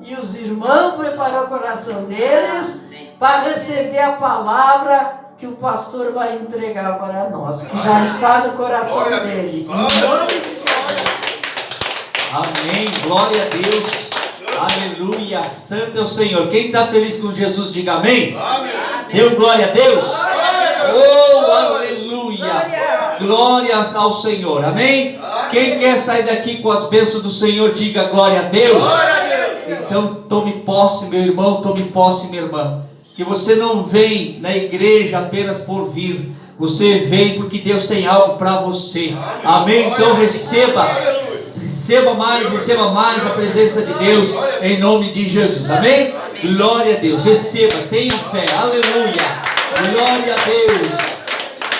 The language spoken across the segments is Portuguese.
E os irmãos prepararam o coração deles para receber a palavra que o pastor vai entregar para nós, que já está no coração dele. Amém, glória a Deus. Aleluia, santo é o Senhor. Quem está feliz com Jesus, diga amém. Amém. Deu glória a Deus. Oh, aleluia. Glórias ao Senhor, amém. Quem quer sair daqui com as bênçãos do Senhor, diga glória a Deus. Então tome posse, meu irmão, tome posse, minha irmã. Que você não vem na igreja apenas por vir. Você vem porque Deus tem algo para você. Amém? Então receba mais a presença de Deus em nome de Jesus. Amém? Glória a Deus. Receba, tenha fé. Aleluia. Glória a Deus.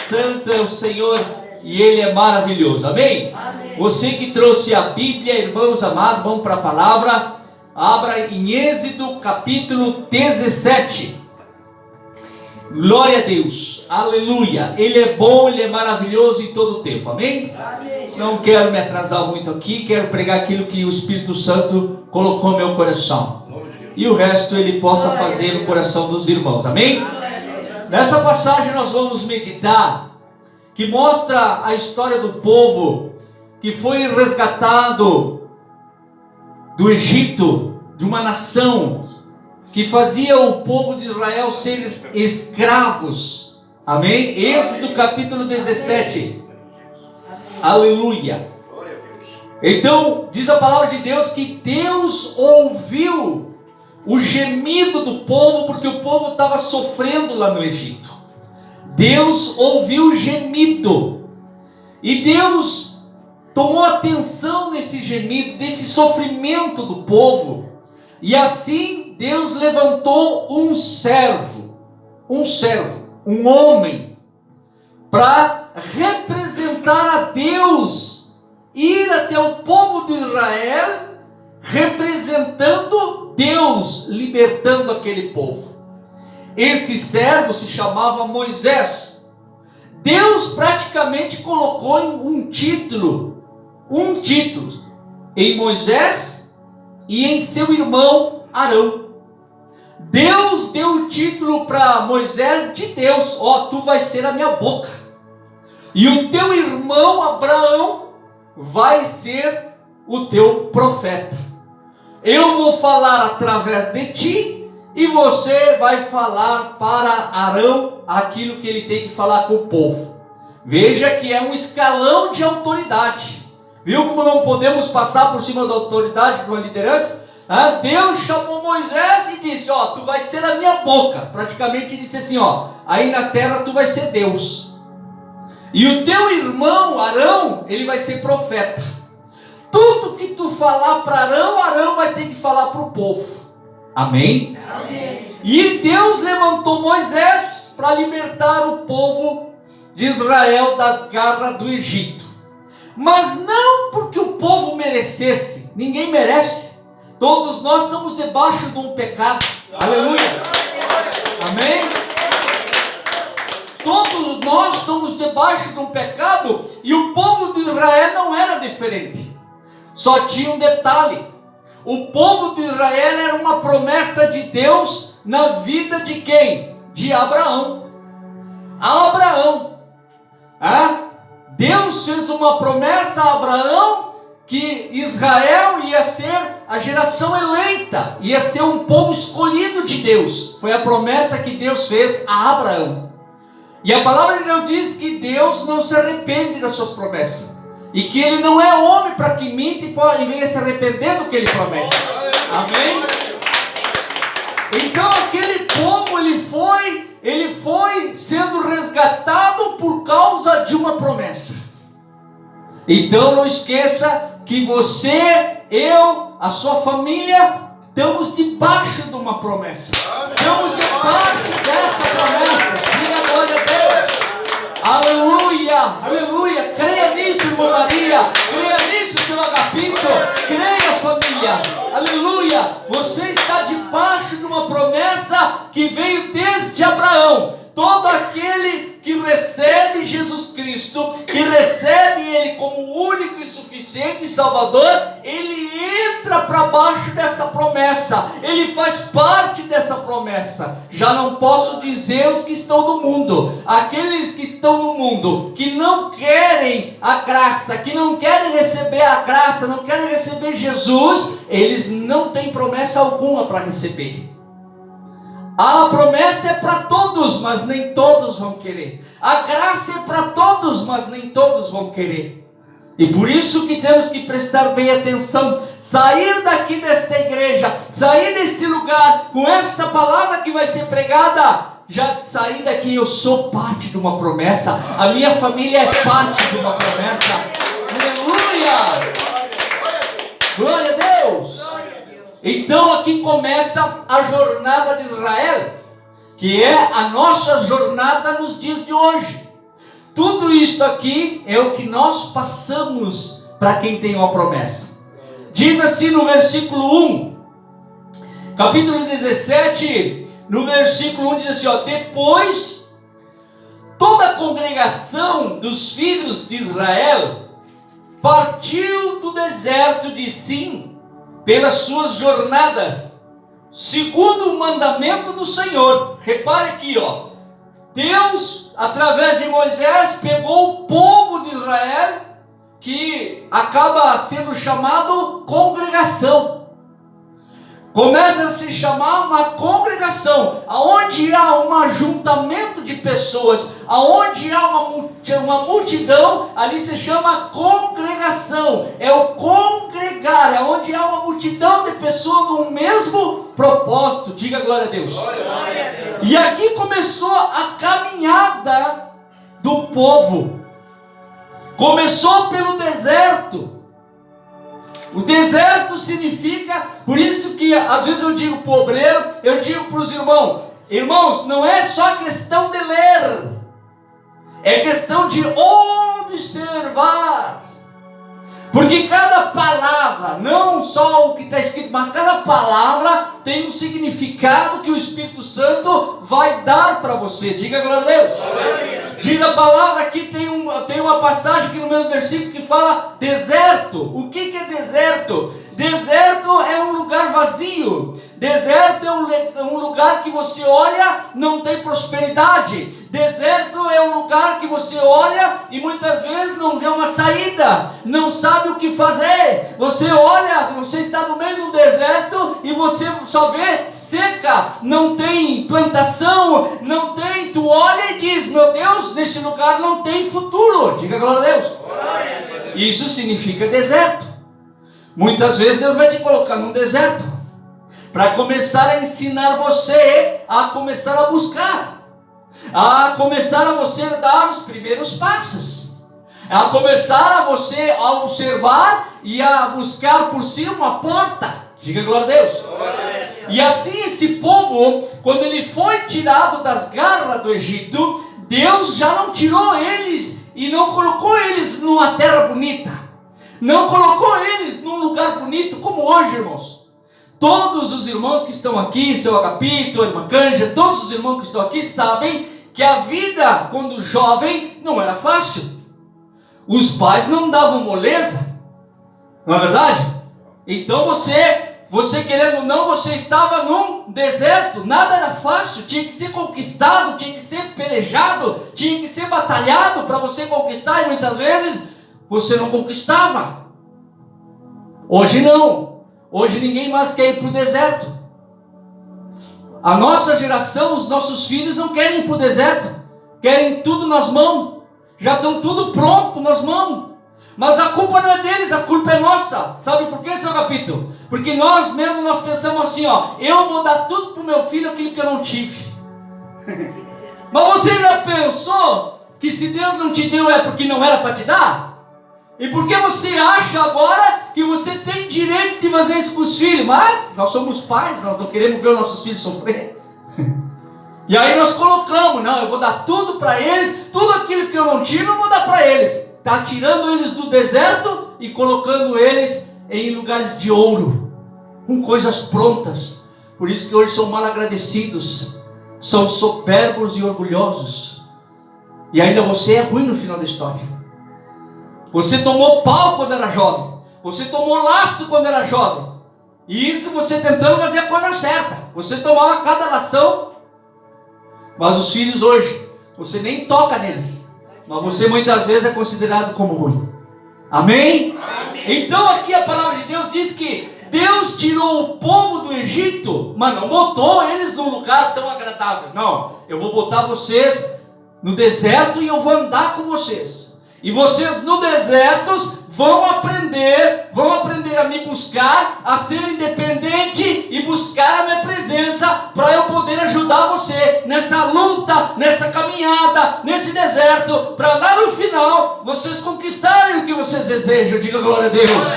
Santo é o Senhor e Ele é maravilhoso. Amém? Você que trouxe a Bíblia, irmãos amados, vamos para a palavra. Abra em Êxodo capítulo 17. Glória a Deus, aleluia. Ele é bom, Ele é maravilhoso em todo o tempo, amém? Não quero me atrasar muito aqui, quero pregar aquilo que o Espírito Santo colocou no meu coração, e o resto Ele possa fazer no coração dos irmãos, amém? Nessa passagem nós vamos meditar, que mostra a história do povo que foi resgatado do Egito, de uma nação que fazia o povo de Israel ser escravos. Amém? Êxodo capítulo 17. Aleluia. Então, diz a palavra de Deus que Deus ouviu o gemido do povo, porque o povo estava sofrendo lá no Egito. Deus ouviu o gemido. E Deus tomou atenção nesse gemido, desse sofrimento do povo. E assim Deus levantou um servo, um homem, para representar a Deus, ir até o povo de Israel, representando Deus, libertando aquele povo. Esse servo se chamava Moisés. Deus praticamente colocou um título em Moisés e em seu irmão Arão. Deus deu o título para Moisés de Deus: tu vai ser a minha boca, e o teu irmão Abraão vai ser o teu profeta. Eu vou falar através de ti, e você vai falar para Arão aquilo que ele tem que falar com o povo. Veja que é um escalão de autoridade. Viu como não podemos passar por cima da autoridade de uma liderança? Deus chamou Moisés e disse: tu vai ser a minha boca. Praticamente disse assim: aí na terra tu vai ser Deus. E o teu irmão Arão, ele vai ser profeta. Tudo que tu falar para Arão, Arão vai ter que falar para o povo. Amém? Amém? E Deus levantou Moisés para libertar o povo de Israel das garras do Egito. Mas não porque o povo merecesse. Ninguém merece. Todos nós estamos debaixo de um pecado. Aleluia. Amém? Todos nós estamos debaixo de um pecado. E o povo de Israel não era diferente. Só tinha um detalhe: o povo de Israel era uma promessa de Deus na vida de quem? De Abraão. Deus fez uma promessa a Abraão que Israel ia ser a geração eleita, ia ser um povo escolhido de Deus. Foi a promessa que Deus fez a Abraão. E a palavra de Deus diz que Deus não se arrepende das suas promessas, e que Ele não é homem para que minta e venha se arrepender do que Ele promete. Amém? Então aquele povo, ele foi sendo resgatado por causa de uma promessa. Então não esqueça que você, eu, a sua família, estamos debaixo de uma promessa. Estamos debaixo dessa promessa. Diga glória a Deus. Aleluia, aleluia. Creia nisso, irmã Maria. Creia nisso, seu Agapito. Creia, família. Aleluia. Você está debaixo de uma promessa que veio desde Abraão. Todo aquele que recebe Jesus Cristo, que recebe Ele como único e suficiente Salvador, ele entra para baixo dessa promessa, ele faz parte dessa promessa. Já não posso dizer os que estão no mundo, aqueles que estão no mundo, que não querem a graça, que não querem receber a graça, não querem receber Jesus, eles não têm promessa alguma para receber. A promessa é para todos, mas nem todos vão querer. A graça é para todos, mas nem todos vão querer. E por isso que temos que prestar bem atenção. Sair daqui desta igreja, sair deste lugar, com esta palavra que vai ser pregada. Já sair daqui, eu sou parte de uma promessa. A minha família é parte de uma promessa. Aleluia! Glória a Deus! Então aqui começa a jornada de Israel, que é a nossa jornada nos dias de hoje. Tudo isto aqui é o que nós passamos para quem tem uma promessa. Diz assim no versículo 1, capítulo 17, no versículo 1 diz assim, depois toda a congregação dos filhos de Israel partiu do deserto de Sim, pelas suas jornadas, segundo o mandamento do Senhor. Repare aqui, Deus, através de Moisés, pegou o povo de Israel, que acaba sendo chamado congregação. Começa a se chamar uma congregação, aonde há um ajuntamento de pessoas, aonde há uma multidão, ali se chama congregação. É o congregar, é onde há uma multidão de pessoas no mesmo propósito. Diga glória a Deus. Glória a Deus. E aqui começou a caminhada do povo. Começou pelo deserto. O deserto significa, por isso que às vezes eu digo para o obreiro, eu digo para os irmãos, não é só questão de ler, é questão de observar. Porque cada palavra, não só o que está escrito, mas cada palavra tem um significado que o Espírito Santo vai dar para você. Diga glória a Deus. Diz a palavra aqui, tem uma passagem aqui no mesmo versículo que fala deserto. O que é deserto? Deserto é um lugar vazio. Deserto é um lugar que você olha, não tem prosperidade. Deserto é um lugar que você olha e muitas vezes não vê uma saída, não sabe o que fazer. Você olha, você está no meio do deserto e você só vê seca, não tem plantação, não tem. Tu olha e diz, meu Deus, nesse lugar não tem futuro. Diga glória a Deus. Isso significa deserto. Muitas vezes Deus vai te colocar num deserto para começar a ensinar você a começar a buscar, a começar a você dar os primeiros passos, a começar a você a observar e a buscar por si uma porta. Diga glória a Deus. E assim esse povo, quando ele foi tirado das garras do Egito, Deus já não tirou eles e não colocou eles numa terra bonita, não colocou eles num lugar bonito como hoje, irmãos. Todos os irmãos que estão aqui, seu Agapito, irmã Canja, todos os irmãos que estão aqui sabem que a vida quando jovem não era fácil. Os pais não davam moleza, não é verdade? Então você querendo ou não, você estava num deserto, nada era fácil, tinha que ser conquistado, tinha que ser pelejado, tinha que ser batalhado para você conquistar, e muitas vezes você não conquistava. Hoje não. Hoje ninguém mais quer ir para o deserto. A nossa geração, os nossos filhos não querem ir para o deserto. Querem tudo nas mãos. Já estão tudo pronto nas mãos. Mas a culpa não é deles, a culpa é nossa. Sabe por quê, seu Agapito? Porque nós mesmos nós pensamos assim, eu vou dar tudo para o meu filho aquilo que eu não tive. Mas você já pensou que se Deus não te deu é porque não era para te dar? E por que você acha agora que você tem direito de fazer isso com os filhos? Mas nós somos pais, nós não queremos ver os nossos filhos sofrer. E aí nós colocamos, não, eu vou dar tudo para eles, tudo aquilo que eu não tive eu vou dar para eles. Está tirando eles do deserto e colocando eles em lugares de ouro, com coisas prontas. Por isso que hoje são mal agradecidos. são soberbos e orgulhosos. E ainda você é ruim no final da história. Você tomou pau quando era jovem. Você tomou laço quando era jovem. E isso você tentando fazer a coisa certa. Você tomava cada lação. Mas os filhos hoje, você nem toca neles. Mas você muitas vezes é considerado como ruim. Amém? Amém. Então aqui a palavra de Deus diz que Deus tirou o povo do Egito, mas não botou eles num lugar tão agradável. Não, eu vou botar vocês no deserto e eu vou andar com vocês. E vocês no deserto vão aprender a me buscar, a ser independente e buscar a minha presença para eu poder ajudar você nessa luta, nessa caminhada, nesse deserto, para lá no final vocês conquistarem o que vocês desejam. Diga glória a Deus.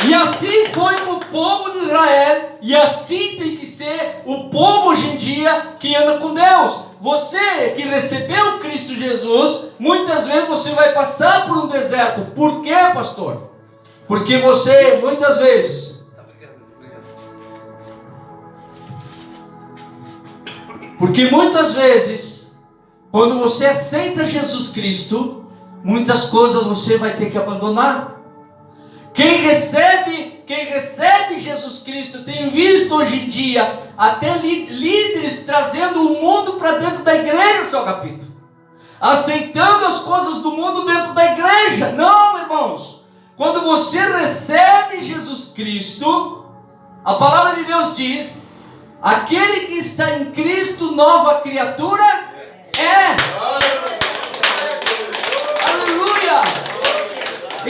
E assim foi com o povo de Israel, e assim tem que ser o povo hoje em dia que anda com Deus. Você que recebeu Cristo Jesus, muitas vezes você vai passar por um deserto. Por quê, pastor? Porque você, muitas vezes, quando você aceita Jesus Cristo, muitas coisas você vai ter que abandonar. Quem recebe Jesus Cristo, tem visto hoje em dia até líderes trazendo o mundo para dentro da igreja, seu Agapito, aceitando as coisas do mundo dentro da igreja. Não, irmãos, quando você recebe Jesus Cristo, a palavra de Deus diz: aquele que está em Cristo, nova criatura é. Aleluia!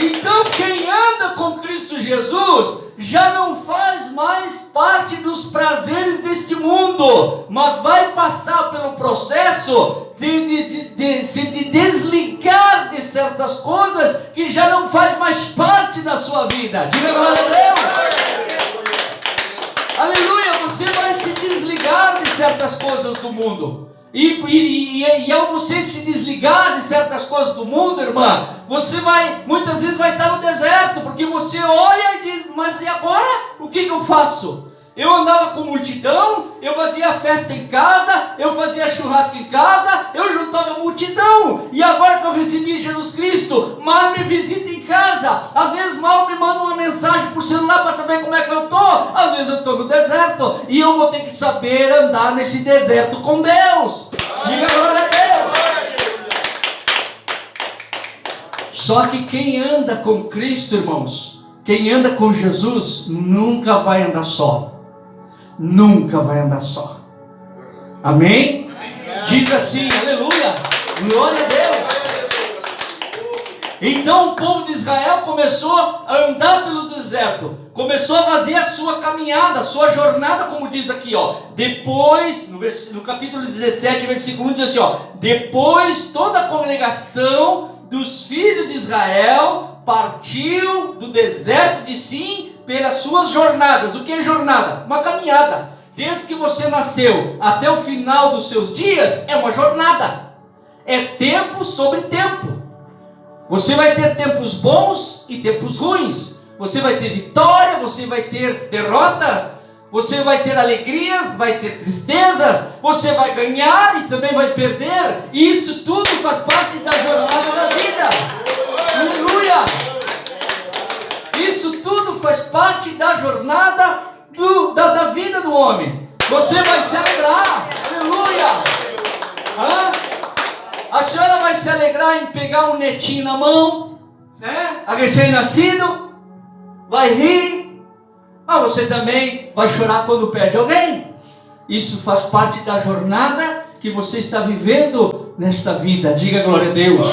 Então quem anda com Cristo Jesus já não faz mais parte dos prazeres deste mundo, mas vai passar pelo processo de se desligar de certas coisas que já não faz mais parte da sua vida. Diga glória a Deus. Aleluia, você vai se desligar de certas coisas do mundo. E ao você se desligar de certas coisas do mundo, irmã, você muitas vezes vai estar no deserto, porque você olha e diz: mas e agora? O que eu faço? Eu andava com multidão, eu fazia festa em casa, eu fazia churrasco em casa, eu juntava multidão, e agora que eu recebi Jesus Cristo, mal me visita em casa, às vezes mal me manda uma mensagem por celular para saber como é que eu estou, às vezes eu estou no deserto, e eu vou ter que saber andar nesse deserto com Deus. Diga glória a Deus. Só que quem anda com Cristo, irmãos, quem anda com Jesus, nunca vai andar só. Nunca vai andar só. Amém? Diz assim, aleluia, glória a Deus. Então o povo de Israel começou a andar pelo deserto, começou a fazer a sua caminhada, a sua jornada, como diz aqui, ó. Depois, no capítulo 17, versículo 1, diz assim, ó: depois toda a congregação dos filhos de Israel partiu do deserto de Sim pelas suas jornadas. O que é jornada? Uma caminhada. Desde que você nasceu até o final dos seus dias, é uma jornada. É tempo sobre tempo. Você vai ter tempos bons e tempos ruins. Você vai ter vitória, você vai ter derrotas, você vai ter alegrias, vai ter tristezas, você vai ganhar e também vai perder. E isso tudo faz parte da jornada da vida. Aleluia! Isso tudo faz parte da jornada da vida do homem. Você vai se alegrar. Aleluia! A senhora vai se alegrar em pegar um netinho na mão, né? A recém-nascido. Vai rir. Mas você também vai chorar quando perde alguém. Isso faz parte da jornada que você está vivendo nesta vida. Diga glória a Deus.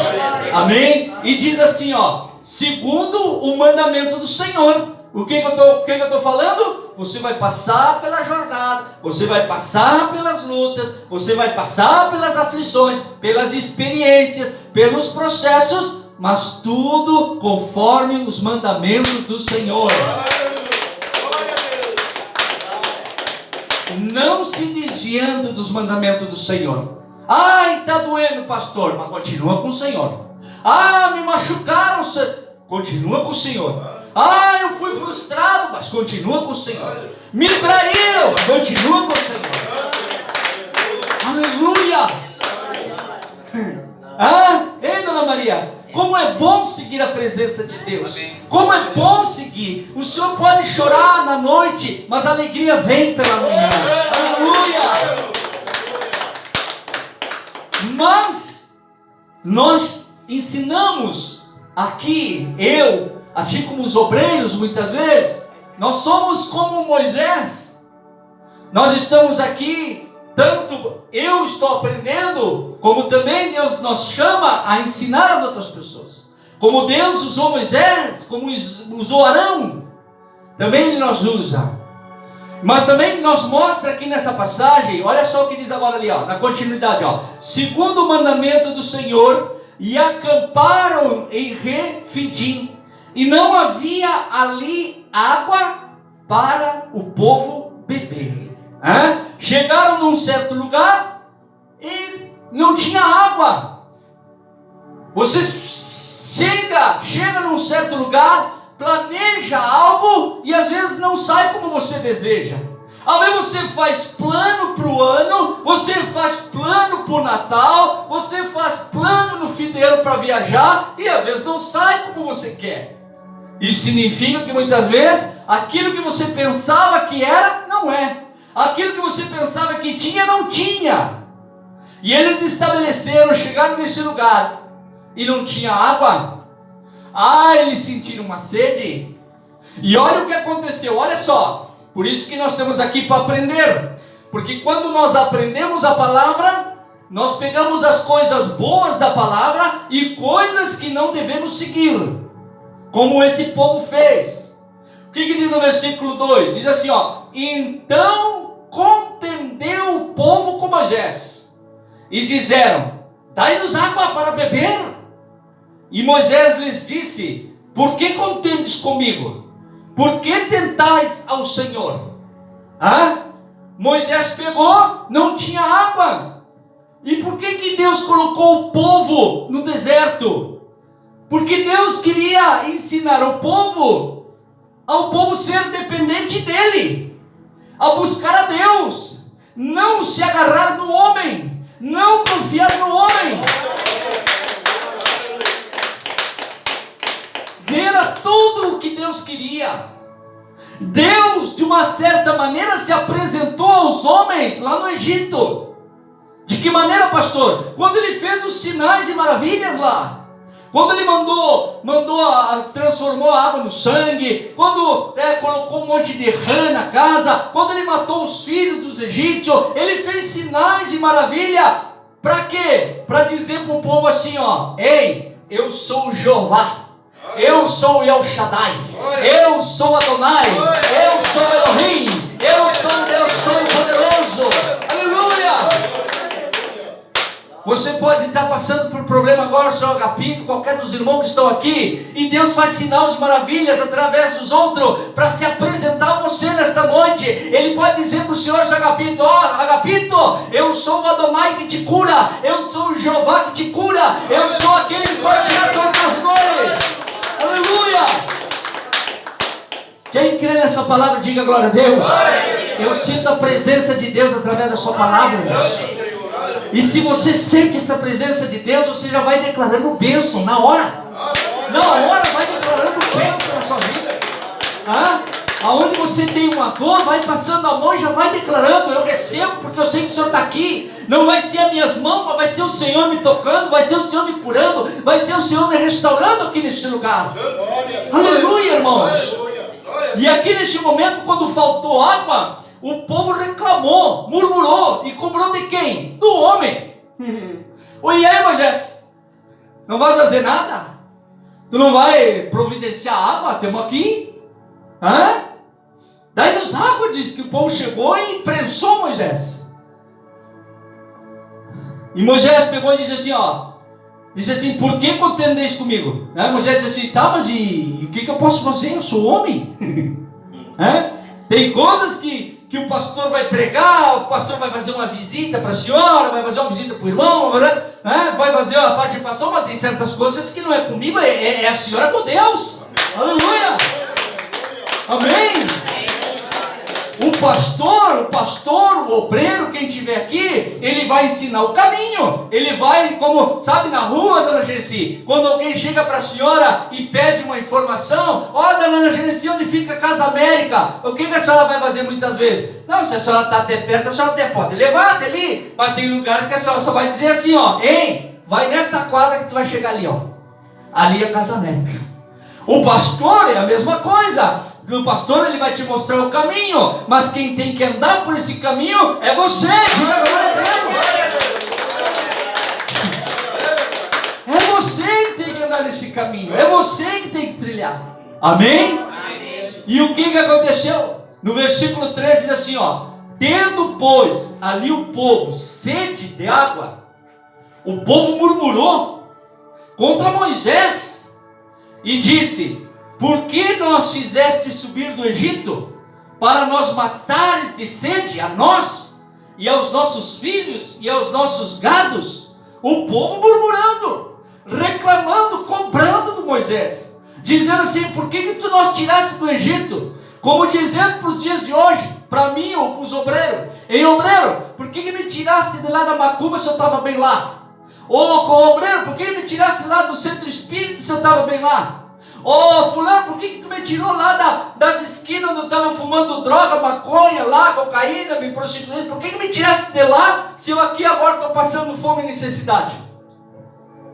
Amém? E diz assim, ó: segundo o mandamento do Senhor. O que eu estou falando? Você vai passar pela jornada, você vai passar pelas lutas, você vai passar pelas aflições, pelas experiências, pelos processos, mas tudo conforme os mandamentos do Senhor. Não se desviando dos mandamentos do Senhor. Ai, está doendo, pastor, mas continua com o Senhor. Ah, me machucaram, continua com o Senhor. Ah, eu fui frustrado, mas continua com o Senhor. Me traíram, continua com o Senhor. Aleluia! Ei, Dona Maria, como é bom seguir a presença de Deus. Como é bom seguir. O Senhor pode chorar na noite, mas a alegria vem pela manhã. Aleluia! Mas nós ensinamos aqui, assim como os obreiros muitas vezes, nós somos como Moisés. Nós estamos aqui, tanto eu estou aprendendo, como também Deus nos chama a ensinar as outras pessoas. Como Deus usou Moisés, como usou Arão, também Ele nos usa. Mas também nos mostra aqui nessa passagem, olha só o que diz agora ali, na continuidade, segundo o mandamento do Senhor, e acamparam em Refidim, e não havia ali água para o povo beber. Chegaram num certo lugar e não tinha água. Você chega num certo lugar, planeja algo e às vezes não sai como você deseja. Às vezes você faz plano para o ano, você faz plano para o Natal, você faz plano no fim de ano para viajar e às vezes não sai como você quer. Isso significa que muitas vezes aquilo que você pensava que era, não é. Aquilo que você pensava que tinha, não tinha. E eles chegaram nesse lugar e não tinha água. Eles sentiram uma sede. E olha o que aconteceu, olha só. Por isso que nós estamos aqui para aprender. Porque quando nós aprendemos a palavra, nós pegamos as coisas boas da palavra e coisas que não devemos seguir, como esse povo fez. O que diz no versículo 2? Diz assim, então contendeu o povo com Moisés e disseram: dai-nos água para beber. E Moisés lhes disse: por que contendes comigo? Por que tentais ao Senhor? Moisés pegou, não tinha água. E por que Deus colocou o povo no deserto? Porque Deus queria ensinar ao povo ser dependente dele, a buscar a Deus, não se agarrar no homem, não confiar no homem. Era tudo o que Deus queria. Deus, de uma certa maneira, se apresentou aos homens lá no Egito. De que maneira, pastor? Quando ele fez os sinais e maravilhas lá. Quando ele transformou a água no sangue. Quando colocou um monte de rã na casa. Quando ele matou os filhos dos egípcios. Ele fez sinais e maravilha. Para quê? Para dizer para o povo assim, ei, eu sou o Jeová. Eu sou o El Shaddai, eu sou Adonai, eu sou Elohim, eu sou o Deus Todo-Poderoso. Aleluia! Você pode estar passando por problema agora, seu Agapito, qualquer dos irmãos que estão aqui, e Deus faz sinais e maravilhas através dos outros, para se apresentar a você nesta noite. Ele pode dizer para o Senhor, seu Agapito: Agapito, eu sou o Adonai que te cura, eu sou o Jeová que te cura, eu sou aquele que pode tirar todas as dores. Aleluia! Quem crê nessa palavra, diga glória a Deus. Eu sinto a presença de Deus através da sua palavra, irmãos. E se você sente essa presença de Deus, você já vai declarando bênção na hora. Na hora vai declarando bênção na sua vida. Aonde você tem uma dor, vai passando a mão e já vai declarando: eu recebo porque eu sei que o Senhor está aqui. Não vai ser as minhas mãos, mas vai ser o Senhor me tocando, vai ser o Senhor me curando, vai ser o Senhor me restaurando aqui neste lugar. Aleluia, irmãos. E aqui neste momento, quando faltou água, o povo reclamou, murmurou, e cobrou de quem? Do homem. E aí, Moisés, não vai fazer nada? Tu não vai providenciar água? Temos aqui. Daí-nos água, diz que o povo chegou e prensou Moisés. E Moisés pegou e disse assim, por que contendeis comigo? Moisés disse assim, tá, mas e o que eu posso fazer? Eu sou homem. Tem coisas que o pastor vai pregar, o pastor vai fazer uma visita para a senhora, vai fazer uma visita para o irmão, vai fazer a parte de pastor, mas tem certas coisas que não é comigo, é a senhora com Deus. Aleluia! Amém! o pastor, o obreiro, quem estiver aqui, ele vai ensinar o caminho. Ele vai, como, sabe, na rua, dona Genesi, quando alguém chega para a senhora e pede uma informação, ó, dona Genesi, onde fica a Casa América? O que a senhora vai fazer muitas vezes? Não, se a senhora está até perto, a senhora até pode levar até ali, mas tem lugares que a senhora só vai dizer assim, ó, hein, vai nessa quadra que tu vai chegar ali, ó. Ali é a Casa América. O pastor é a mesma coisa. O pastor, ele vai te mostrar o caminho, mas quem tem que andar por esse caminho é você. Diga glória a Deus. É você que tem que andar nesse caminho. É você que tem que trilhar. Amém? E o que aconteceu? No versículo 13 diz assim, ó: tendo, pois, ali o povo sede de água, o povo murmurou contra Moisés e disse: por que nos fizeste subir do Egito para nos matares de sede, a nós e aos nossos filhos e aos nossos gados? O povo murmurando, reclamando, cobrando do Moisés, dizendo assim: por que tu nos tiraste do Egito? Como dizendo para os dias de hoje, para mim ou para os obreiros: ei, obreiro, por que me tiraste de lá da macumba se eu estava bem lá? Ô, obreiro, por que me tiraste lá do centro espírita se eu estava bem lá? Ô, fulano, por que tu me tirou lá das esquinas onde eu estava fumando droga, maconha, lá, cocaína, me prostituindo? Por que me tiraste de lá se eu aqui agora estou passando fome e necessidade?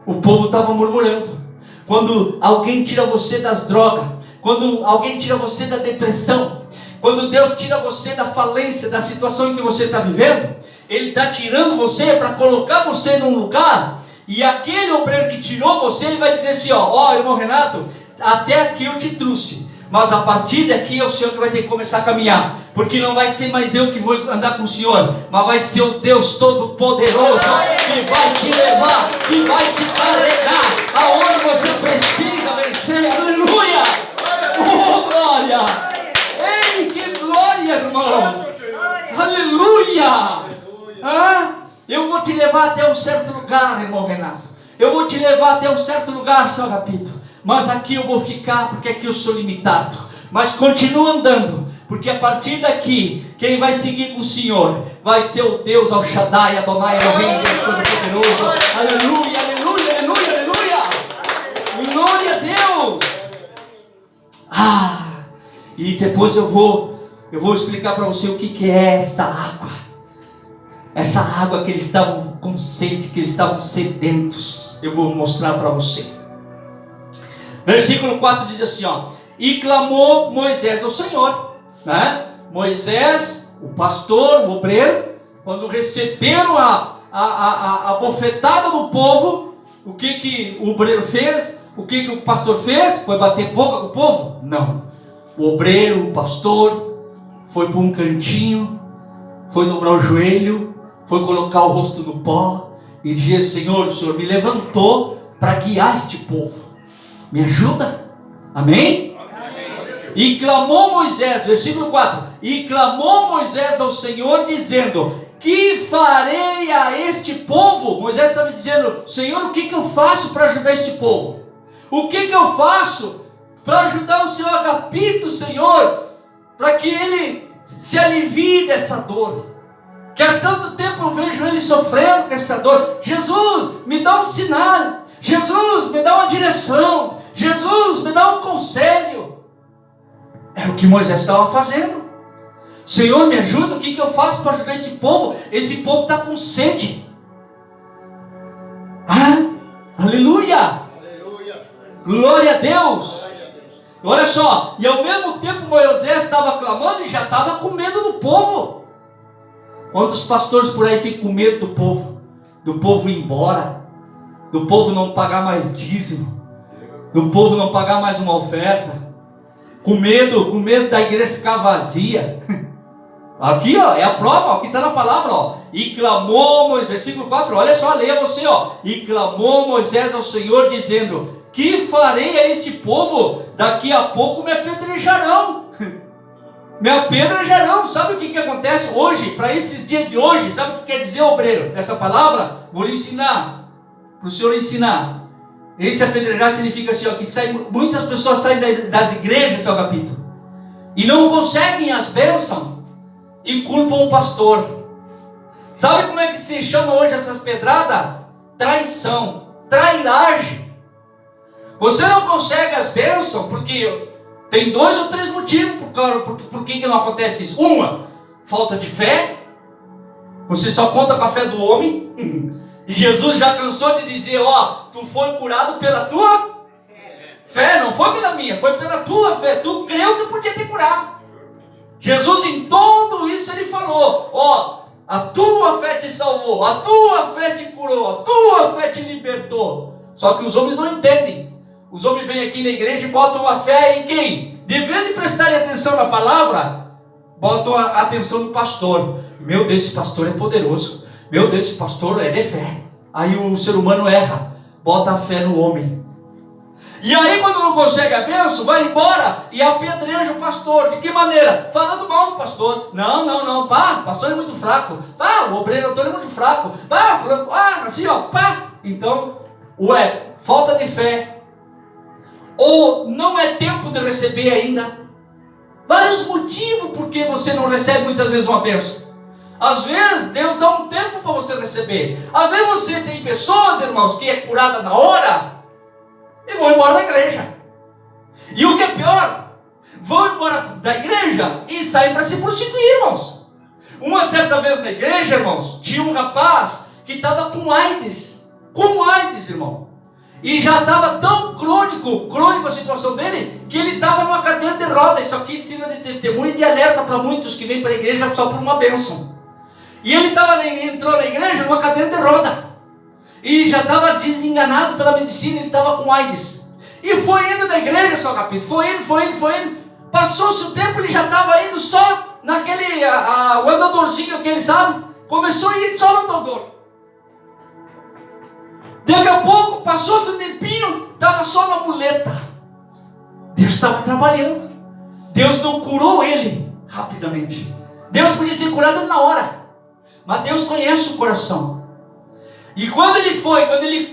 O povo estava murmurando. Quando alguém tira você das drogas, quando alguém tira você da depressão, quando Deus tira você da falência, da situação em que você está vivendo, Ele está tirando você para colocar você num lugar, e aquele obreiro que tirou você, ele vai dizer assim, ó, irmão Renato, até aqui eu te trouxe, mas a partir daqui é o Senhor que vai ter que começar a caminhar, porque não vai ser mais eu que vou andar com o Senhor, mas vai ser o Deus Todo-Poderoso que vai te levar, que vai te carregar aonde você precisa vencer. Aleluia! Oh, glória! Ei, que glória, irmão! Aleluia! Eu vou te levar até um certo lugar, irmão Renato. Eu vou te levar até um certo lugar, seu Agapito. Mas aqui eu vou ficar, porque aqui eu sou limitado. Mas continua andando, porque a partir daqui, quem vai seguir com o Senhor vai ser o Deus El Shaddai, Adonai Elohim, Deus Todo-Poderoso. Aleluia, aleluia, aleluia, aleluia. Glória a Deus. E depois eu vou explicar para você o que é essa água. Essa água que eles estavam com sede, que eles estavam sedentos. Eu vou mostrar para você. Versículo 4 diz assim, ó: e clamou Moisés ao Senhor, né? Moisés, o pastor, o obreiro, quando receberam a bofetada do povo, o que o obreiro fez? O que o pastor fez? Foi bater boca com o povo? Não. O obreiro, o pastor, foi para um cantinho, foi dobrar o joelho, foi colocar o rosto no pó e dizer: Senhor, o Senhor me levantou para guiar este povo. Me ajuda? Amém? Amém? E clamou Moisés, versículo 4: e clamou Moisés ao Senhor, dizendo: que farei a este povo? Moisés estava dizendo: Senhor, o que eu faço para ajudar este povo? O que eu faço para ajudar o seu Agapito, Senhor, para que ele se alivie dessa dor? Que há tanto tempo eu vejo ele sofrendo com essa dor. Jesus, me dá um sinal. Jesus, me dá uma direção. Jesus, me dá um conselho. É o que Moisés estava fazendo. Senhor, me ajuda, o que eu faço para ajudar esse povo? Esse povo está com sede. Aleluia! Aleluia! Glória a Deus! Olha só, e ao mesmo tempo Moisés estava clamando e já estava com medo do povo. Quantos pastores por aí ficam com medo do povo? Do povo ir embora, do povo não pagar mais dízimo, do povo não pagar mais uma oferta, com medo da igreja ficar vazia. Aqui, ó, é a prova, ó, que está na palavra, ó. E clamou Moisés, versículo 4, olha só, leia você, ó. E clamou Moisés ao Senhor, dizendo: que farei a este povo? Daqui a pouco me apedrejarão. Me apedrejarão. Sabe o que acontece hoje, para esses dias de hoje? Sabe o que quer dizer, obreiro? Essa palavra, vou lhe ensinar, para o senhor ensinar. Esse apedrejar significa assim, ó, que muitas pessoas saem das igrejas, seu Agapito, e não conseguem as bênçãos, e culpam o pastor. Sabe como é que se chama hoje essas pedradas? Traição, trairagem. Você não consegue as bênçãos porque tem 2 ou 3 motivos por que não acontece isso. Uma, falta de fé. Você só conta com a fé do homem. E Jesus já cansou de dizer, tu foi curado pela tua fé, não foi pela minha, foi pela tua fé. Tu creu que eu podia te curar. Jesus em tudo isso ele falou, a tua fé te salvou, a tua fé te curou, a tua fé te libertou. Só que os homens não entendem. Os homens vêm aqui na igreja e botam a fé em quem? De vez de prestarem atenção na palavra, botam a atenção no pastor. Meu Deus, esse pastor é poderoso. Meu Deus, esse pastor é de fé. Aí o ser humano erra, bota a fé no homem. E aí quando não consegue a bênção, vai embora e apedreja o pastor. De que maneira? Falando mal do pastor. Não, o pastor é muito fraco. O obreiro Antônio é muito fraco. Assim Então, falta de fé. Ou não é tempo de receber ainda. Vários motivos por que você não recebe muitas vezes uma bênção. Às vezes Deus dá um tempo para você receber. Às vezes você tem pessoas, irmãos, que é curada na hora e vão embora da igreja. E o que é pior, vão embora da igreja e saem para se prostituir, irmãos. Uma certa vez na igreja, irmãos, tinha um rapaz que estava com AIDS, irmão. E já estava tão crônico a situação dele, que ele estava numa cadeira de roda. Isso aqui sirva de testemunho e de alerta para muitos que vêm para a igreja só por uma bênção. E ele entrou na igreja numa cadeira de roda. E já estava desenganado pela medicina, ele estava com AIDS. E foi indo da igreja, só capítulo. Foi indo. Passou-se o tempo, ele já estava indo só naquele, o andadorzinho que ele sabe. Começou a ir só no andador. Daqui a pouco, passou-se um tempinho, estava só na muleta. Deus estava trabalhando. Deus não curou ele rapidamente. Deus podia ter curado ele na hora. Mas Deus conhece o coração. E quando ele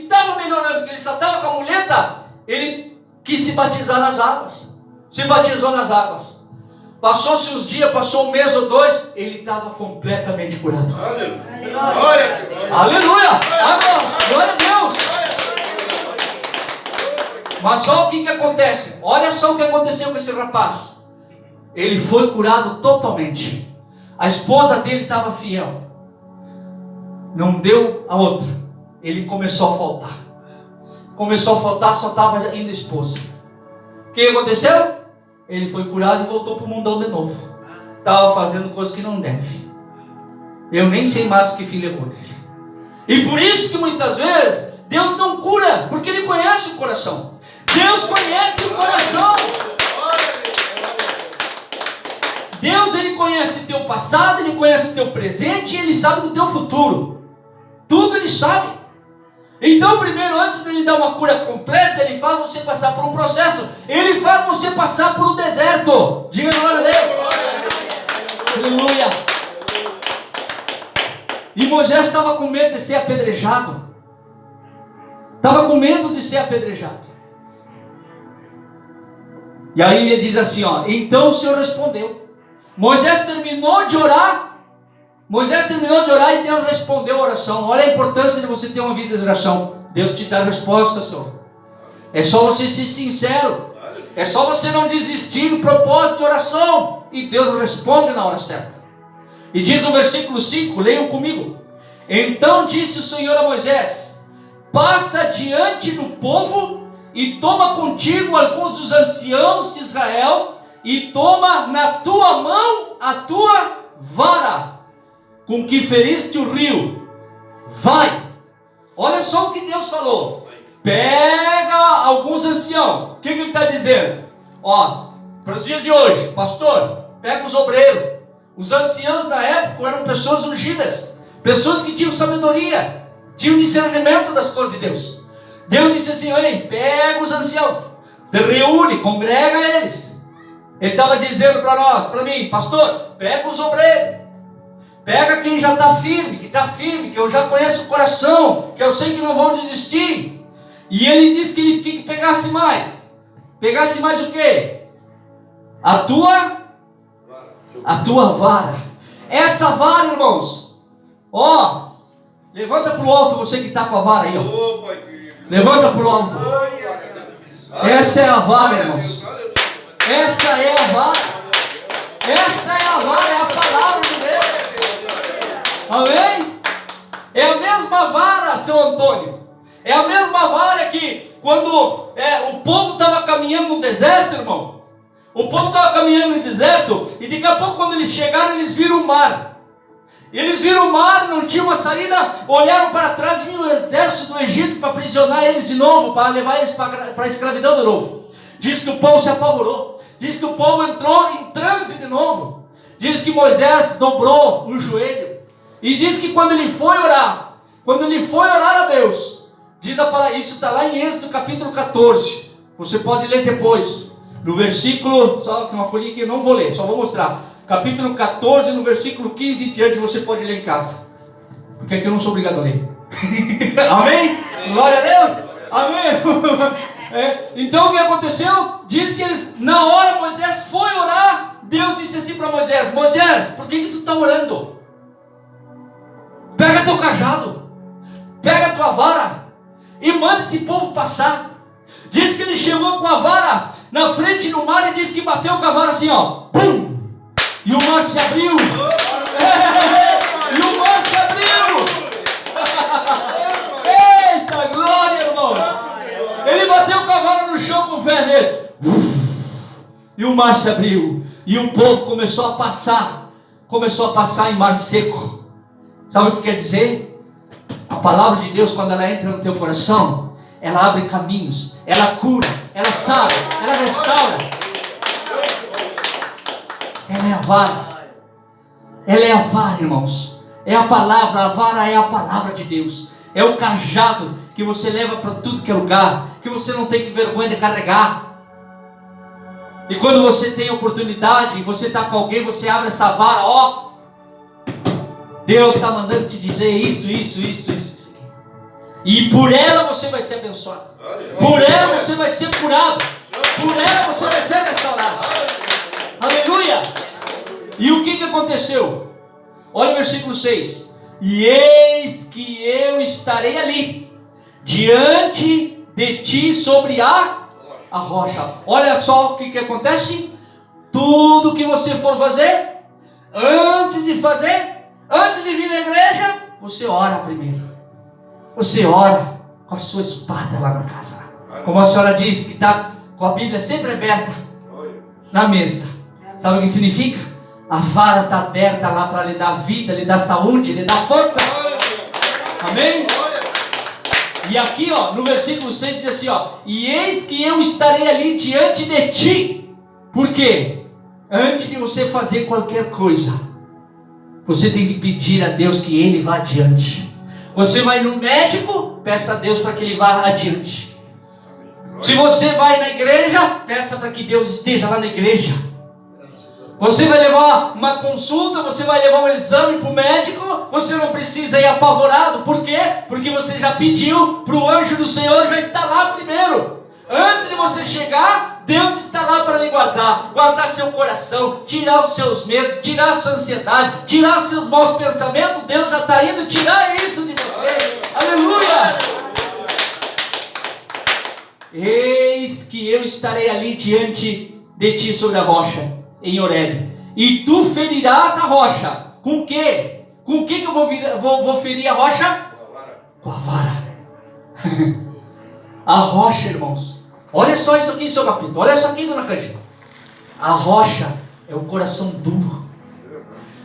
estava melhorando, que ele só estava com a muleta, ele quis se batizar nas águas. Se batizou nas águas. Passou-se uns dias, passou um mês ou 2, ele estava completamente curado. Aleluia! Aleluia! Glória a Deus! Mas só o que acontece? Olha só o que aconteceu com esse rapaz. Ele foi curado totalmente. A esposa dele estava fiel. Não deu a outra. Ele começou a faltar. Só estava indo a esposa. O que aconteceu? Ele foi curado e voltou para o mundão de novo. Estava fazendo coisas que não deve. Eu nem sei mais o que filho levou dele. E por isso que muitas vezes Deus não cura, porque Ele conhece o coração. Deus conhece o coração. Deus, Ele conhece teu passado, Ele conhece teu presente e Ele sabe do teu futuro. Tudo Ele sabe. Então primeiro, antes de Ele dar uma cura completa, Ele faz você passar por um processo. Ele faz você passar por um deserto. Diga glória a Deus. Aleluia. E Moisés estava com medo de ser apedrejado. Estava com medo de ser apedrejado. E aí ele diz assim, então o Senhor respondeu. Moisés terminou de orar e Deus respondeu a oração. Olha a importância de você ter uma vida de oração. Deus te dá resposta, Senhor. É só você ser sincero. É só você não desistir do propósito de oração. E Deus responde na hora certa. E diz o versículo 5, leiam comigo. Então disse o Senhor a Moisés: passa diante do povo e toma contigo alguns dos anciãos de Israel e toma na tua mão a tua vara, com que feriste o rio. Vai. Olha só o que Deus falou. Pega alguns anciãos. O que ele está dizendo? Para os dias de hoje, pastor, pega os obreiros. Os anciãos na época eram pessoas ungidas, pessoas que tinham sabedoria, tinham discernimento das coisas de Deus. Deus disse assim: pega os anciãos, te reúne, congrega eles. Ele estava dizendo para nós, para mim, pastor, pega os obreiros, pega quem já está firme, que eu já conheço o coração, que eu sei que não vão desistir. E ele disse que ele que pegasse mais. Pegasse mais o quê? A tua vara. Essa vara, irmãos, ó, levanta para o alto você que está com a vara aí, ó. Levanta para o alto. Essa é a vara, irmãos. Essa é a vara. Esta é a vara, é a palavra de Deus. Amém? É a mesma vara, seu Antônio. É a mesma vara que quando o povo estava caminhando no deserto, irmão. O povo estava caminhando no deserto e daqui a pouco quando eles chegaram, eles viram o mar. Eles viram o mar, não tinha uma saída, olharam para trás e viram o exército do Egito para aprisionar eles de novo, para levar eles para a escravidão de novo. Diz que o povo se apavorou. Diz que o povo entrou em transe de novo. Diz que Moisés dobrou o joelho. E diz que quando ele foi orar a Deus, diz a palavra, isso está lá em Êxodo capítulo 14. Você pode ler depois. No versículo, só que uma folhinha que eu não vou ler, só vou mostrar. Capítulo 14, no versículo 15 em diante, você pode ler em casa. Porque aqui eu não sou obrigado a ler. Amém? Glória a Deus. Amém. Então o que aconteceu? Diz que eles, na hora Moisés foi orar, Deus disse assim para Moisés: Moisés, por que tu está orando? Pega teu cajado, pega tua vara e manda esse povo passar. Diz que ele chegou com a vara na frente do mar e diz que bateu com a vara assim, ó, pum! E o mar se abriu. E o mar se abriu. Eita glória, irmão. Ele bateu com a vara no chão com fé nele. E o mar se abriu. E o povo começou a passar. Começou a passar em mar seco. Sabe o que quer dizer? A palavra de Deus, quando ela entra no teu coração, ela abre caminhos, ela cura, ela sara, ela restaura. Ela é a vara. Ela é a vara, irmãos. É a palavra, a vara é a palavra de Deus. É o cajado que você leva para tudo que é lugar, que você não tem que vergonha de carregar. E quando você tem oportunidade, você está com alguém, você abre essa vara, ó. Deus está mandando te dizer isso. E por ela você vai ser abençoado. Por ela você vai ser curado. Por ela você vai ser restaurado. Aleluia! E o que aconteceu? Olha o versículo 6. E eis que eu estarei ali, diante de ti sobre a rocha. Olha só o que acontece. Tudo que você for fazer, antes de vir na igreja, você ora primeiro. Você ora com a sua espada lá na casa. Como a senhora disse, que está com a Bíblia sempre aberta na mesa. Sabe o que significa? A vara está aberta lá para lhe dar vida, lhe dar saúde, lhe dar força. Amém? E aqui, ó, no versículo 6 diz assim, ó: e eis que eu estarei ali diante de ti. Por quê? Antes de você fazer qualquer coisa, você tem que pedir a Deus que Ele vá adiante. Você vai no médico, peça a Deus para que Ele vá adiante. Se você vai na igreja, peça para que Deus esteja lá na igreja. Você vai levar uma consulta, você vai levar um exame para o médico, você não precisa ir apavorado. Por quê? Porque você já pediu para o anjo do Senhor já estar lá primeiro. Antes de você chegar, Deus está lá para lhe guardar. Guardar seu coração, tirar os seus medos, tirar a sua ansiedade, tirar os seus maus pensamentos. Deus já está indo tirar isso de você. Aleluia! Eis que eu estarei ali diante de ti sobre a rocha, em Horebe, e tu ferirás a rocha. Com o quê? Com o que eu vou ferir a rocha? Com a vara. A rocha, irmãos. Olha só isso aqui, seu capítulo. Olha isso aqui, dona Cândia. A rocha é o coração duro.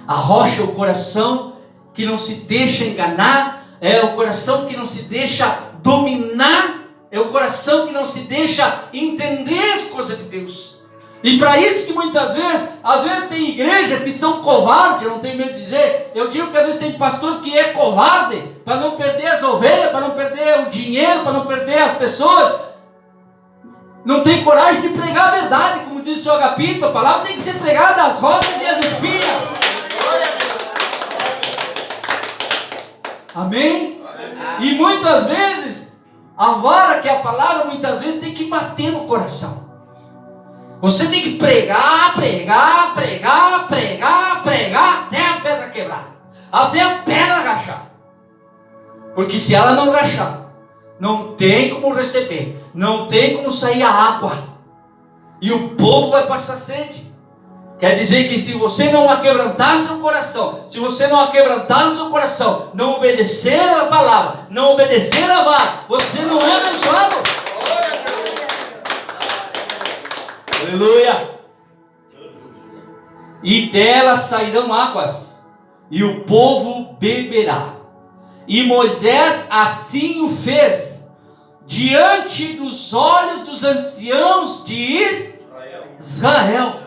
A rocha é o coração que não se deixa enganar. É o coração que não se deixa dominar. É o coração que não se deixa entender as coisas de Deus. E para isso que muitas vezes, às vezes tem igrejas que são covardes, eu não tenho medo de dizer. Eu digo que às vezes tem pastor que é covarde, para não perder as ovelhas, para não perder o dinheiro, para não perder as pessoas. Não tem coragem de pregar a verdade, como disse o seu Agapito. A palavra tem que ser pregada às rodas e às espinhas. Amém? E muitas vezes, a vara que é a palavra, muitas vezes tem que bater no coração. Você tem que pregar até a pedra até a pedra rachar. Porque se ela não rachar, não tem como receber, não tem como sair a água, e o povo vai passar sede. Quer dizer que se você não aquebrantar seu coração, se você não aquebrantar o seu coração, não obedecer a palavra, não obedecer a vara, você não é abençoado. Aleluia. E dela sairão águas, e o povo beberá. E Moisés assim o fez, diante dos olhos dos anciãos de Israel.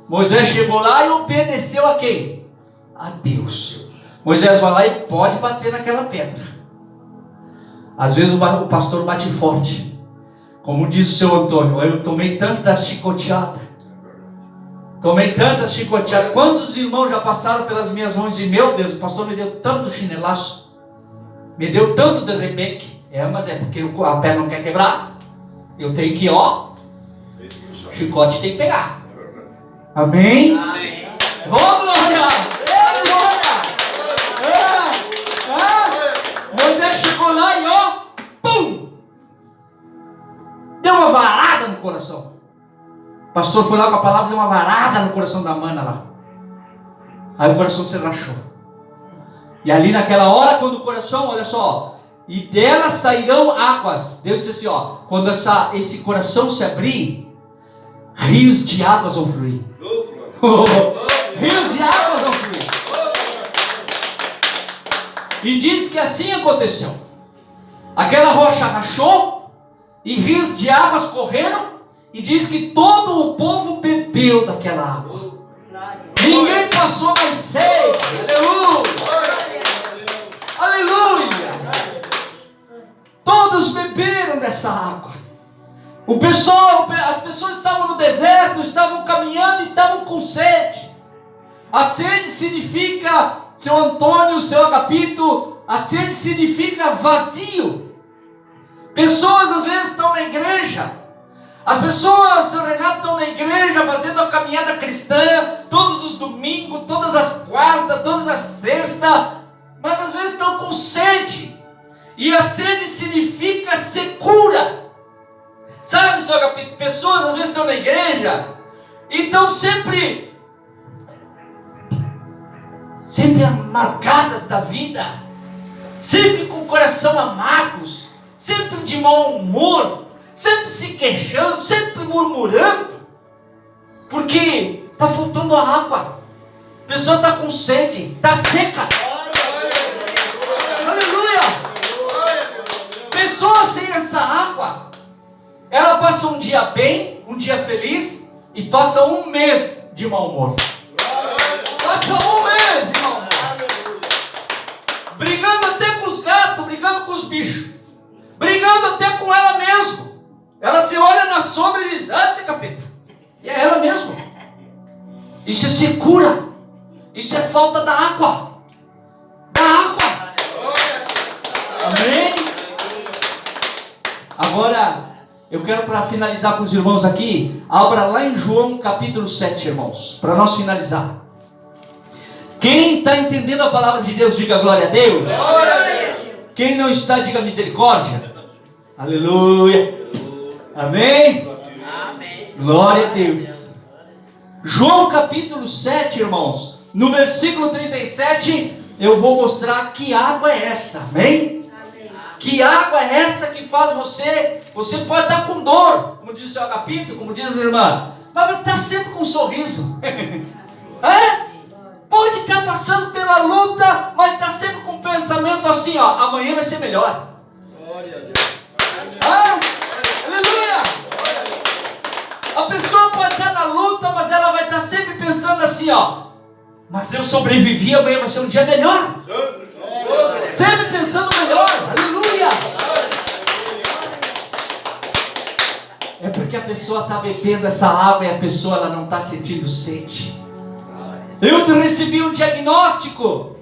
Moisés chegou lá e obedeceu a quem? A Deus. Moisés vai lá e pode bater naquela pedra. Às vezes o pastor bate forte. Como diz o seu Antônio, eu tomei tanta chicoteada. Quantos irmãos já passaram pelas minhas mãos e meu Deus, o pastor me deu tanto chinelaço, me deu tanto de rebeque. Mas é porque a perna não quer quebrar. Eu tenho que, chicote tem que pegar. Amém? Amém. Oh, glória! Moisés chegou lá e pum! Deu uma varada no coração. O pastor foi lá com a palavra e deu uma varada no coração da mana lá. Aí o coração se rachou. E ali naquela hora, quando o coração, olha só, e dela sairão águas. Deus disse assim, quando esse coração se abrir, rios de águas vão fluir. Rios de águas vão fluir. E diz que assim aconteceu. Aquela rocha rachou e rios de águas correram, e diz que todo o povo bebeu daquela água. Ninguém passou mais sede. Aleluia. Aleluia. Todos beberam dessa água. As pessoas estavam no deserto, estavam caminhando e estavam com sede. A sede significa, seu Antônio, seu Agapito, a sede significa vazio. Pessoas às vezes estão na igreja. As pessoas, seu Renato, estão na igreja fazendo a caminhada cristã todos os domingos, todas as quartas, todas as sextas, mas às vezes estão com sede. E a sede significa secura. Sabe, seu Agapito, pessoas às vezes estão na igreja e estão sempre amargadas da vida, sempre com o coração amargos, sempre de mau humor, sempre se queixando, sempre murmurando, porque está faltando a água. A pessoa está com sede, está seca. Aleluia! Pessoa sem essa água, ela passa um dia bem, um dia feliz, e passa um mês de mau humor. Passa um mês de mau humor. Brigando até com os gatos, brigando com os bichos, brigando até com ela mesma. Ela se olha na sombra e diz, tem capeta. E é ela mesma. Isso é secura. Isso é falta da água. Da água. Amém? Agora, eu quero, para finalizar com os irmãos aqui, abra lá em João capítulo 7, irmãos, para nós finalizar. Quem está entendendo a palavra de Deus, diga glória a Deus. Quem não está, diga misericórdia. Aleluia. Amém? Amém. Glória a Deus. João capítulo 7, irmãos, no versículo 37, eu vou mostrar que água é essa. Amém? Que água é essa que faz você pode estar com dor, como diz o seu Agapito, como diz a irmã, mas está sempre com um sorriso. Pode estar passando pela luta, mas está sempre com um pensamento assim, amanhã vai ser melhor. Glória a Deus. Aleluia. A pessoa pode estar na luta, mas ela vai estar sempre pensando assim, mas eu sobrevivi, amanhã vai ser um dia melhor. Sempre pensando melhor. Aleluia. É porque a pessoa está bebendo essa água e a pessoa ela não está sentindo sede. Eu recebi um diagnóstico.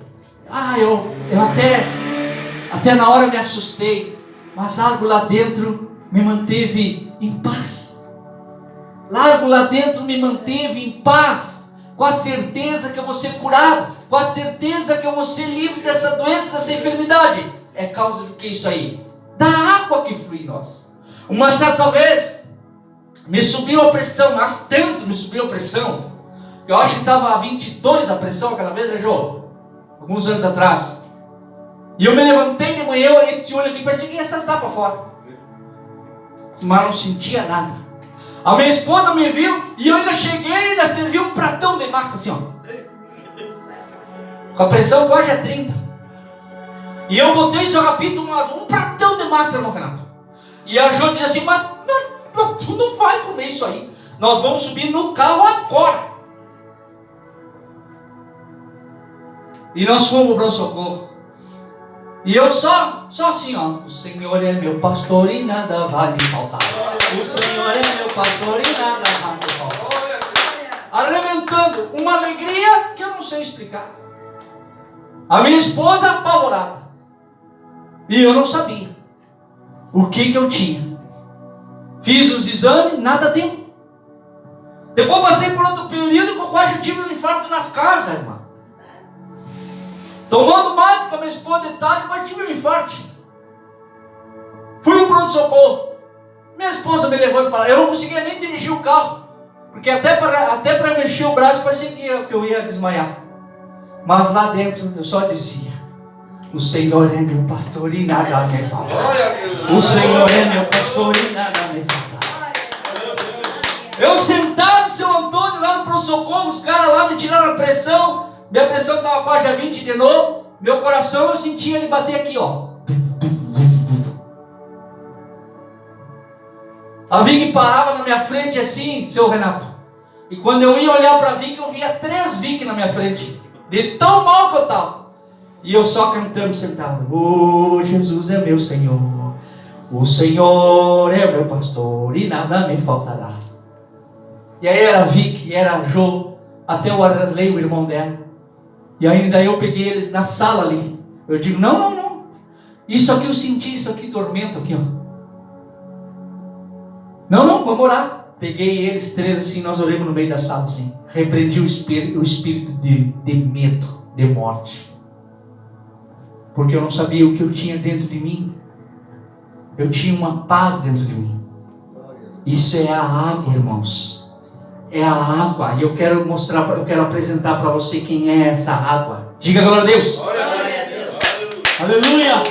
Eu até na hora me assustei, mas algo lá dentro me manteve em paz. Algo lá dentro me manteve em paz. com a certeza que eu vou ser curado, com a certeza que eu vou ser livre dessa doença, dessa enfermidade. É causa do que isso aí? Da água que flui em nós. Uma certa vez, me subiu a pressão, mas tanto me subiu a pressão, que eu acho que estava a 22 a pressão aquela vez, né, Jô? Alguns anos atrás. E eu me levantei de manhã, olhei este olho aqui, parecia que ia saltar para fora. Mas não sentia nada. A minha esposa me viu e eu ainda cheguei e ainda servi um pratão de massa assim, ó. Com a pressão quase a 30. E eu botei, se eu repito, um pratão de massa, irmão Renato. E a Jô disse assim, mas tu não vai comer isso aí. Nós vamos subir no carro agora. E nós fomos para o socorro. E eu só assim, ó. O Senhor é meu pastor e nada vai me faltar. O Senhor é meu pastor e nada vai me faltar. Arrebentando, uma alegria que eu não sei explicar. A minha esposa apavorada. E eu não sabia o que eu tinha. Fiz os exames, nada deu. Depois passei por outro período que eu quase tive um infarto nas casas, irmão. Tomando mate com a minha esposa de tarde, mas tive um infarto. Fui no pronto-socorro. Minha esposa me levando para lá. Eu não conseguia nem dirigir o carro. Porque até para mexer o braço parecia que eu ia desmaiar. Mas lá dentro eu só dizia: o Senhor é meu pastor e nada me falta. O Senhor é meu pastor e nada me falta. Eu sentado, seu Antônio, lá no pronto-socorro, os caras lá me tiraram a pressão. Minha pressão estava quase a 20 de novo. Meu coração, eu sentia ele bater aqui, ó. A Vicky parava na minha frente assim, seu Renato. E quando eu ia olhar para a Vicky, eu via 3 Vicky na minha frente. De tão mal que eu estava. E eu só cantando sentado. Oh, Jesus é meu Senhor. O Senhor é meu pastor e nada me faltará. E aí era a Vicky, era a Jô, até o Arley, o irmão dela. E ainda eu peguei eles na sala ali. Eu digo, não. Isso aqui eu senti, isso aqui dormento aqui, ó. Não, vamos orar. Peguei eles 3 assim, nós oramos no meio da sala assim. Repreendi o espírito de medo, de morte. Porque eu não sabia o que eu tinha dentro de mim. Eu tinha uma paz dentro de mim. Isso é a água, irmãos. É a água. E eu quero mostrar, eu quero apresentar para você quem é essa água. Diga glória a Deus. Glória a Deus. Aleluia.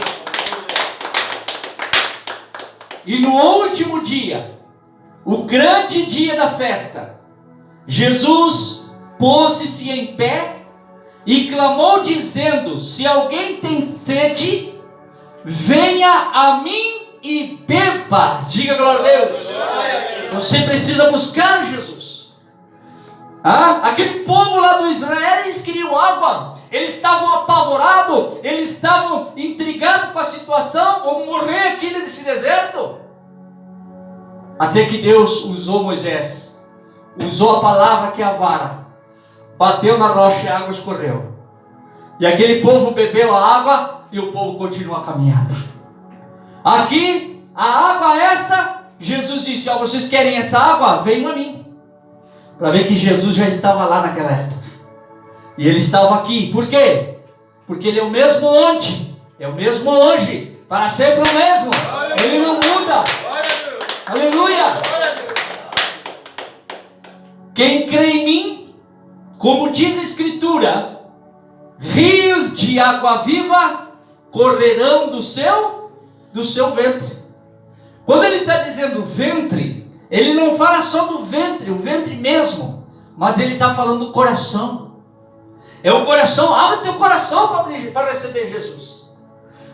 E no último dia, o grande dia da festa, Jesus pôs-se em pé e clamou dizendo: se alguém tem sede, venha a mim e beba. Diga glória a Deus. Você precisa buscar Jesus. Aquele povo lá do Israel, eles queriam água. Eles estavam apavorados. Eles estavam intrigados com a situação. Vamos morrer aqui nesse deserto. Até que Deus usou Moisés. Usou a palavra que é a vara. Bateu na rocha e a água escorreu. E aquele povo bebeu a água e o povo continuou a caminhada. Aqui, a água essa, Jesus disse: ó, vocês querem essa água? Venham a mim. Para ver que Jesus já estava lá naquela época. E ele estava aqui. Por quê? Porque ele é o mesmo ontem, é o mesmo hoje, para sempre o mesmo. Ele não muda. Aleluia. Quem crê em mim, como diz a Escritura, rios de água viva correrão do seu ventre. Quando ele está dizendo ventre, ele não fala só do ventre, o ventre mesmo, mas ele está falando do coração. É o coração. Abre teu coração para receber Jesus.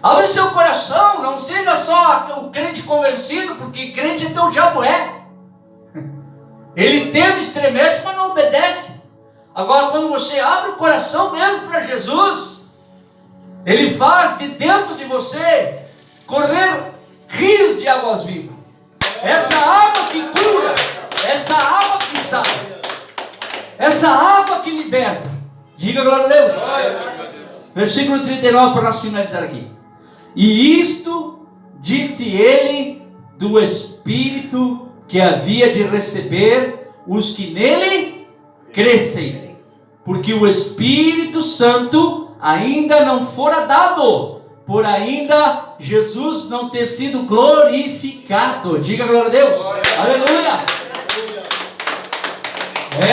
Abre seu coração. Não seja só o crente convencido, porque crente então o diabo é. Ele teme, estremece, mas não obedece. Agora quando você abre o coração mesmo para Jesus, ele faz de dentro de você correr rios de águas vivas. Essa água que cura, essa água que salva, essa água que liberta. Diga glória a Deus. Versículo 39 para nós finalizar aqui. E isto disse ele do Espírito que havia de receber os que nele crescem. Porque o Espírito Santo ainda não fora dado, por ainda Jesus não ter sido glorificado. Diga glória a Deus. Aleluia.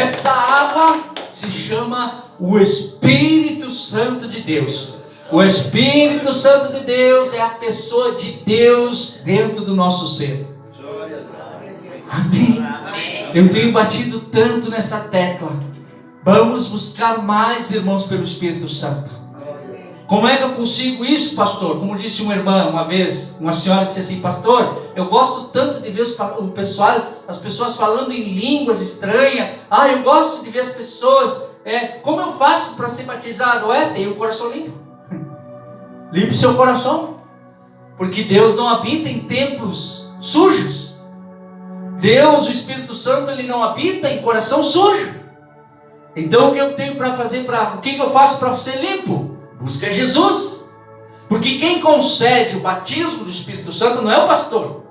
Essa água se chama o Espírito Santo de Deus. O Espírito Santo de Deus é a pessoa de Deus dentro do nosso ser. Amém. Eu tenho batido tanto nessa tecla. Vamos buscar mais, irmãos, pelo Espírito Santo. Como é que eu consigo isso, pastor? Como disse uma irmã uma vez, uma senhora disse assim: pastor, eu gosto tanto de ver as pessoas falando em línguas estranhas. Eu gosto de ver as pessoas. Como eu faço para ser batizado? Tenha o coração limpo. Limpe seu coração. Porque Deus não habita em templos sujos. Deus, o Espírito Santo, Ele não habita em coração sujo. Então o que eu tenho para fazer? O que eu faço para ser limpo? Busca Jesus. Porque quem concede o batismo do Espírito Santo não é o pastor,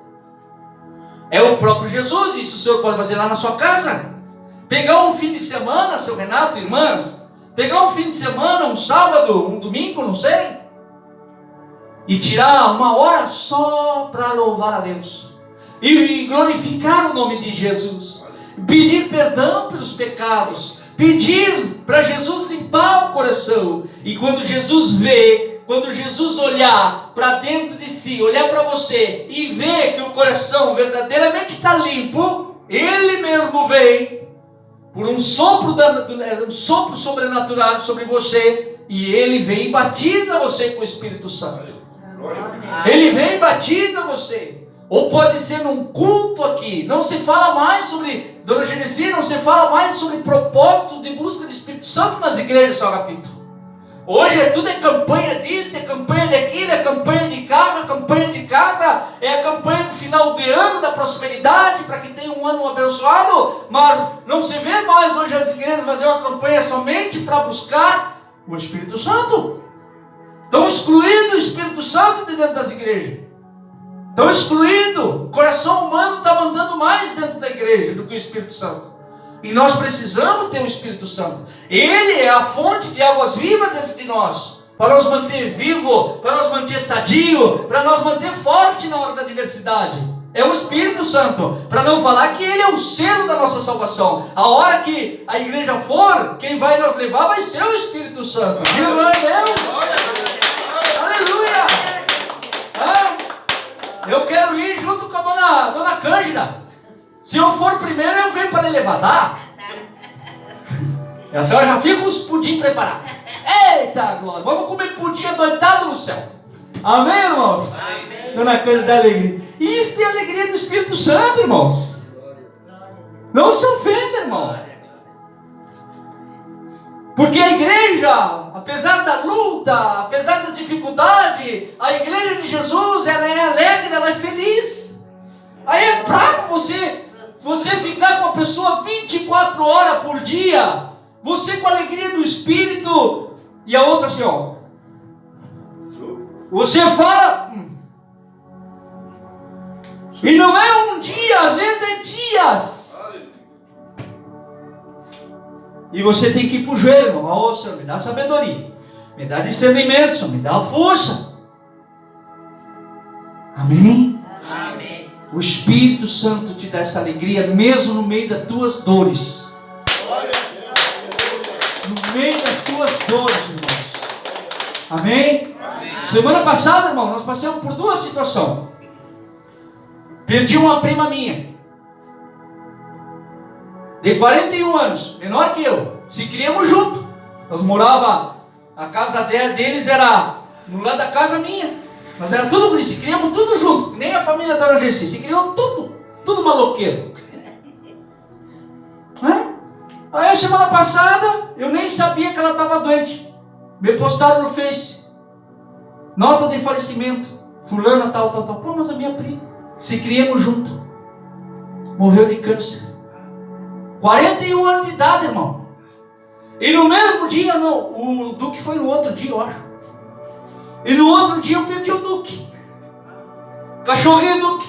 é o próprio Jesus. Isso o senhor pode fazer lá na sua casa. Pegar um fim de semana, seu Renato, irmãs, pegar um fim de semana, um sábado, um domingo, não sei, e tirar uma hora só para louvar a Deus e glorificar o nome de Jesus, pedir perdão pelos pecados, pedir para Jesus limpar o coração. E quando Jesus vê, quando Jesus olhar para dentro de si, olhar para você e ver que o coração verdadeiramente está limpo, Ele mesmo vem por um sopro sobrenatural sobre você, e Ele vem e batiza você com o Espírito Santo. Ele vem e batiza você. Ou pode ser num culto aqui. Não se fala mais sobre, Dona Genesi, não se fala mais sobre propósito de busca do Espírito Santo nas igrejas, São Agapito. Hoje tudo é campanha disso, é campanha daquilo, é campanha de carro, é campanha de casa, é a campanha do final de ano, da prosperidade, para que tenha um ano abençoado. Mas não se vê mais hoje as igrejas fazer uma campanha somente para buscar o Espírito Santo. Estão excluindo o Espírito Santo de dentro das igrejas. Estão excluindo. O coração humano está mandando mais dentro da igreja do que o Espírito Santo. E nós precisamos ter o Espírito Santo. Ele é a fonte de águas vivas dentro de nós, para nos manter vivo, para nos manter sadio, para nos manter forte na hora da adversidade. É o Espírito Santo. Para não falar que Ele é o selo da nossa salvação. A hora que a igreja for, quem vai nos levar vai ser o Espírito Santo. Glória a Deus. Aleluia. Eu quero ir junto com a dona Cândida. Se eu for primeiro, eu venho para elevadar. E a senhora já fica os pudim preparados. Eita glória, vamos comer pudim adoitado no céu. Amém, irmãos? Amém. Dona Cândida da alegria. Isso é a alegria do Espírito Santo, irmãos. Não se ofenda, irmão. Porque a igreja, apesar da luta, apesar das dificuldades, a igreja de Jesus, ela é alegre, ela é feliz. Aí é bravo você ficar com a pessoa 24 horas por dia, você com a alegria do Espírito, e a outra assim, ó. Você fala, e não é um dia, às vezes é dias. E você tem que ir para o joelho, ó Senhor, me dá sabedoria, me dá discernimento, Senhor, me dá força. Amém? Amém. O Espírito Santo te dá essa alegria, mesmo no meio das tuas dores. No meio das tuas dores, irmãos. Amém? Amém. Semana passada, irmão, nós passamos por duas situações. Perdi uma prima minha, de 41 anos, menor que eu. Se criamos juntos. Nós morava, a casa deles era no lado da casa minha. Nós era tudo, se criamos tudo junto. Nem a família da UGC, se criou tudo maloqueiro. Aí a semana passada, eu nem sabia que ela estava doente. Me postaram no Face, nota de falecimento, fulana tal. Pô, mas a minha prima, se criamos junto, morreu de câncer. 41 anos de idade, irmão. E no mesmo dia, o Duque foi no outro dia, eu acho. E no outro dia eu perdi o Duque. Cachorrinho Duque.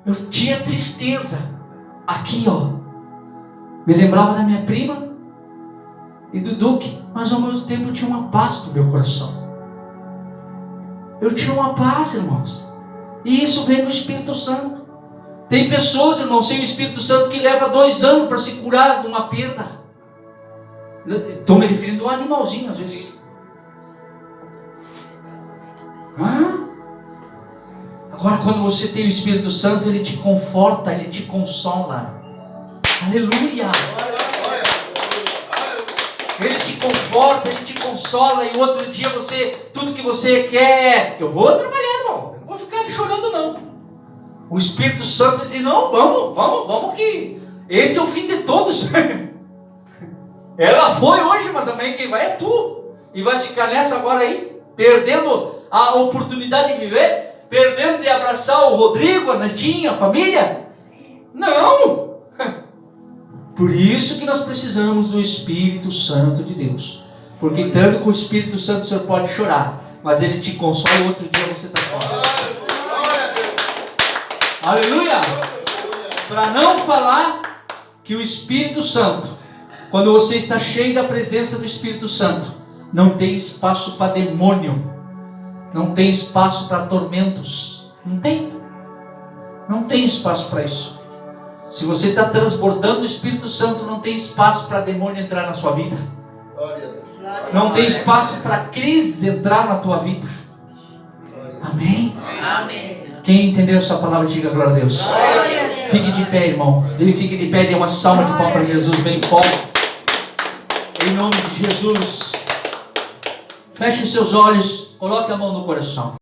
Eu tinha tristeza aqui, ó. Me lembrava da minha prima e do Duque, mas ao mesmo tempo eu tinha uma paz no meu coração. Eu tinha uma paz, irmãos. E isso vem do Espírito Santo. Tem pessoas, irmãos, sem o Espírito Santo que leva 2 anos para se curar de uma perda. Estou me referindo a um animalzinho, às vezes. Agora, quando você tem o Espírito Santo, ele te conforta, ele te consola. Aleluia! Ele te conforta, ele te consola. E outro dia tudo que você quer, eu vou trabalhar, irmão. Eu não vou ficar ali chorando, não. O Espírito Santo, ele diz, não, vamos que esse é o fim de todos. Ela foi hoje, mas amanhã quem vai é tu. E vai ficar nessa agora aí, perdendo a oportunidade de viver, perdendo de abraçar o Rodrigo, a Natinha, a família. Não! Por isso que nós precisamos do Espírito Santo de Deus. Porque tanto com o Espírito Santo o Senhor pode chorar, mas ele te consola e outro dia você está fora. Aleluia! Para não falar que o Espírito Santo, quando você está cheio da presença do Espírito Santo, não tem espaço para demônio, não tem espaço para tormentos, não tem espaço para isso. Se você está transbordando o Espírito Santo, não tem espaço para demônio entrar na sua vida, não tem espaço para crise entrar na tua vida. Amém? Amém. Quem entendeu essa palavra, diga glória a Deus. Fique de pé, irmão. Fique de pé, dê uma salva de palmas para Jesus bem forte. Em nome de Jesus. Feche os seus olhos, coloque a mão no coração.